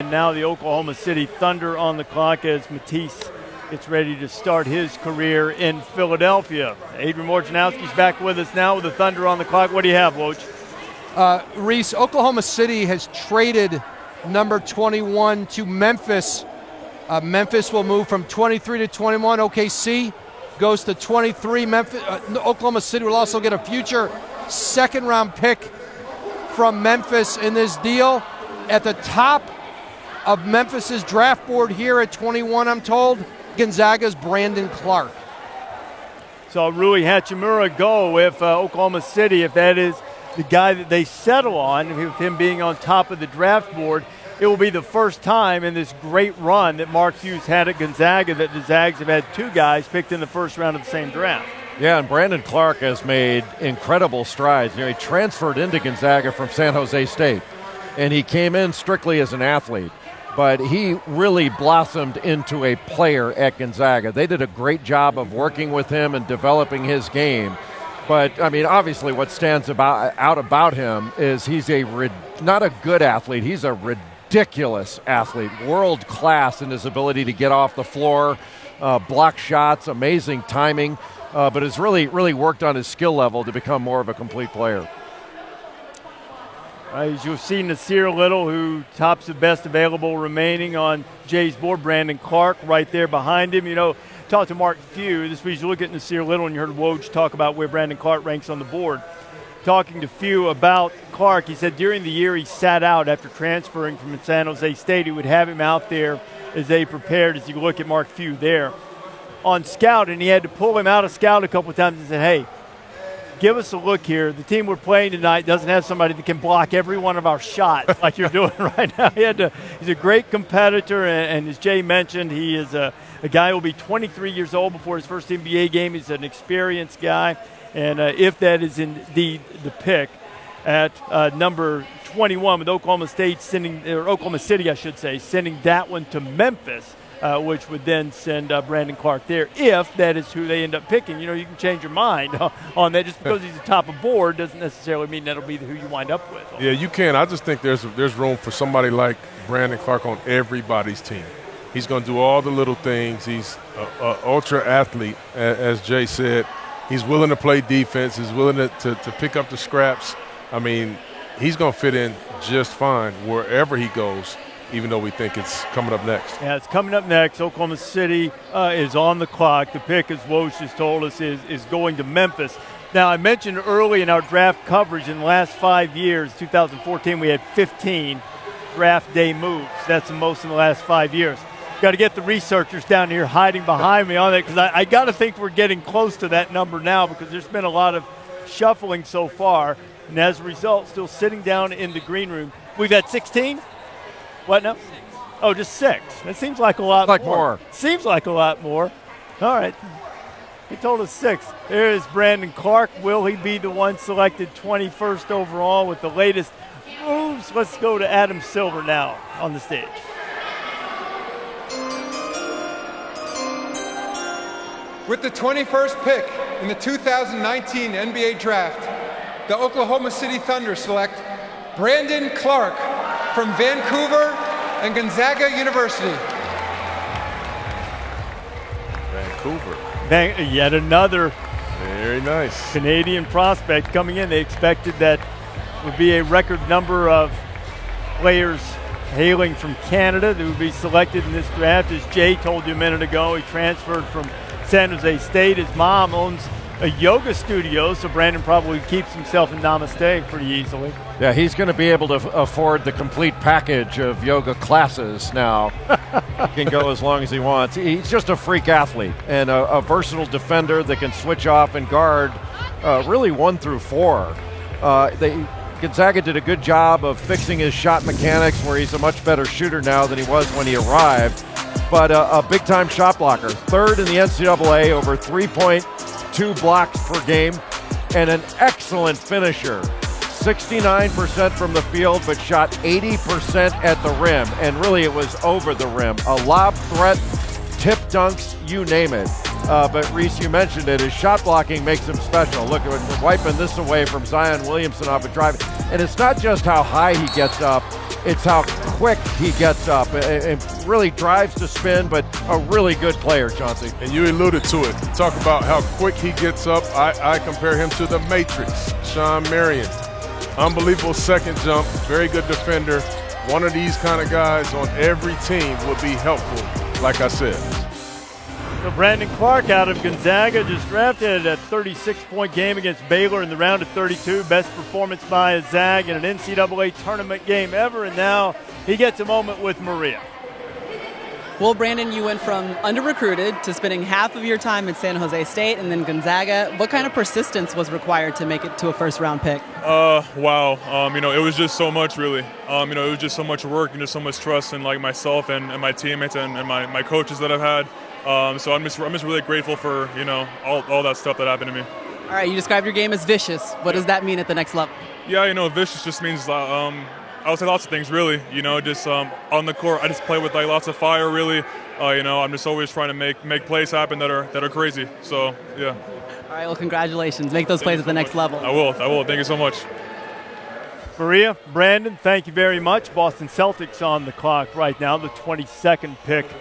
And now the Oklahoma City Thunder on the clock as Matisse gets ready to start his career in Philadelphia. Adrian Wojnarowski's back with us now with the Thunder on the clock. What do you have, Woj? Reese, Oklahoma City has traded number 21 to Memphis. Memphis will move from 23 to 21. OKC goes to 23. Oklahoma City will also get a future second-round pick from Memphis in this deal. At the top of Memphis's draft board here at 21, I'm told, Gonzaga's Brandon Clarke. So Rui Hachimura go with Oklahoma City, if that is the guy that they settle on, with him being on top of the draft board. It will be the first time in this great run that Mark Hughes had at Gonzaga that the Zags have had two guys picked in the first round of the same draft. Yeah, and Brandon Clarke has made incredible strides. He transferred into Gonzaga from San Jose State, and he came in strictly as an athlete. But he really blossomed into a player at Gonzaga. They did a great job of working with him and developing his game. But, I mean, obviously what stands out about him is he's not a good athlete. He's a ridiculous athlete, world class in his ability to get off the floor, block shots, amazing timing, but has really worked on his skill level to become more of a complete player. As you've seen Nasir Little, who tops the best available remaining on Jay's board. Brandon Clarke right there behind him. You know, talked to Mark Few this week. You look at Nasir Little and you heard Woj talk about where Brandon Clarke ranks on the board. Talking to Few about Clarke, he said during the year he sat out after transferring from San Jose State. He would have him out there as they prepared, as you look at Mark Few there on scout, and he had to pull him out of scout a couple of times and said, hey, give us a look here. The team we're playing tonight doesn't have somebody that can block every one of our shots like you're doing right now. He's a great competitor, and as Jay mentioned, he is a guy who will be 23 years old before his first NBA game. He's an experienced guy, and if that is indeed the pick at number 21 with Oklahoma City, sending that one to Memphis, which would then send Brandon Clarke there, if that is who they end up picking. You know, you can change your mind on that. Just because he's the top of board doesn't necessarily mean that'll be who you wind up with. Yeah, you can. I just think there's room for somebody like Brandon Clarke on everybody's team. He's going to do all the little things. He's an ultra athlete, as Jay said. He's willing to play defense. He's willing to pick up the scraps. I mean, he's going to fit in just fine wherever he goes, even though we think it's coming up next. Yeah, it's coming up next. Oklahoma City is on the clock. The pick, as Woj just told us, is going to Memphis. Now, I mentioned early in our draft coverage in the last 5 years, 2014, we had 15 draft day moves. That's the most in the last 5 years. Got to get the researchers down here hiding behind me on that, because I got to think we're getting close to that number now, because there's been a lot of shuffling so far. And as a result, still sitting down in the green room, we've had 16? What now? Oh, just 6. That seems like a lot more. Seems like a lot more. All right. He told us 6. There is Brandon Clarke. Will he be the one selected 21st overall with the latest moves? Let's go to Adam Silver now on the stage. With the 21st pick in the 2019 NBA Draft, the Oklahoma City Thunder select Brandon Clarke from Vancouver and Gonzaga University. Vancouver. Yet another very nice Canadian prospect coming in. They expected that would be a record number of players hailing from Canada that would be selected in this draft. As Jay told you a minute ago, he transferred from San Jose State. His mom owns a yoga studio, so Brandon probably keeps himself in Namaste pretty easily. Yeah, he's going to be able to afford the complete package of yoga classes now. He can go as long as he wants. He's just a freak athlete and a versatile defender that can switch off and guard really 1 through 4. Gonzaga did a good job of fixing his shot mechanics, where he's a much better shooter now than he was when he arrived. But a big-time shot blocker. 3rd in the NCAA, over 3.2 blocks per game, and an excellent finisher. 69% from the field, but shot 80% at the rim, and really it was over the rim. A lob threat, tip dunks, you name it. But Reese, you mentioned it, his shot blocking makes him special. Look, at wiping this away from Zion Williamson off a drive. And it's not just how high he gets up, it's how quick he gets up and really drives to spin, but a really good player, Chauncey. And you alluded to it. Talk about how quick he gets up. I compare him to the Matrix, Sean Marion. Unbelievable second jump, very good defender. One of these kind of guys on every team would be helpful, like I said. So Brandon Clarke out of Gonzaga just drafted a 36-point game against Baylor in the round of 32. Best performance by a Zag in an NCAA tournament game ever, and now he gets a moment with Maria. Well, Brandon, you went from under-recruited to spending half of your time at San Jose State and then Gonzaga. What kind of persistence was required to make it to a first-round pick? Wow. It was just so much, really. It was just so much work and just so much trust in like myself and my teammates and my coaches that I've had. So I'm just really grateful for all that stuff that happened to me. All right, you described your game as vicious. What does that mean at the next level? Yeah, vicious just means I would say lots of things, really. Just on the court, I just play with like lots of fire, really. I'm just always trying to make plays happen that are crazy. So yeah. All right, well, congratulations. Make those plays at the next level. I will. Thank you so much. Maria, Brandon, thank you very much. Boston Celtics on the clock right now, the 22nd pick